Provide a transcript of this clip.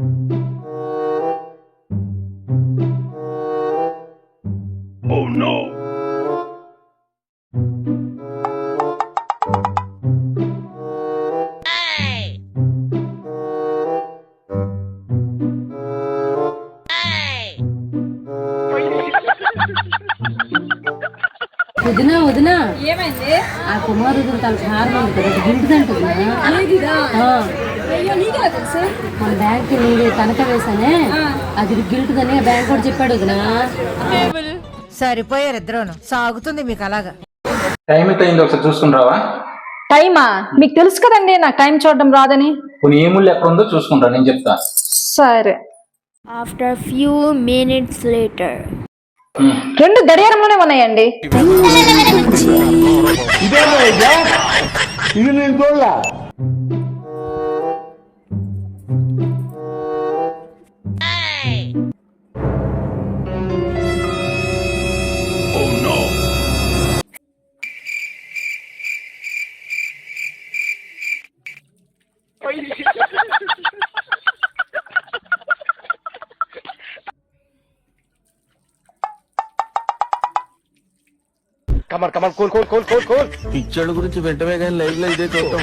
Oh no! వదినా వదినా, ఏమైంది? ఆ కుమారుడు తన హారం ఉంది కదా, గింటిదంటుందా? అయ్యో నీకెలా తెలుసు? మన బ్యాంక్ నీది తనఖా వేసానే, అది గిల్టుదని బ్యాంక్ కూడా చెప్పాడు వదినా. సరిపోయారు ఇద్దరును, సాగుతుంది మీకు అలాగా. టైం ఎంత అయింది ఒకసారి చూసుకుని రావా? టైమా? మీకు తెలుసు కదండి నాకు టైం చూడడం రాదని. కొన్ని ఏముళ్ళు ఎక్కడ ఉందో చూసుకుంటా, నేను చెప్తా. సరే. After a few minutes later. 2 గడియారంలోనే ఉన్నాయండి. ఇది నేను చూడలా. Oh no! కమర్ కూల్. పిక్చర్ల గురించి వెంటనే కానీ లైవ్ లో ఇదే చూద్దాం.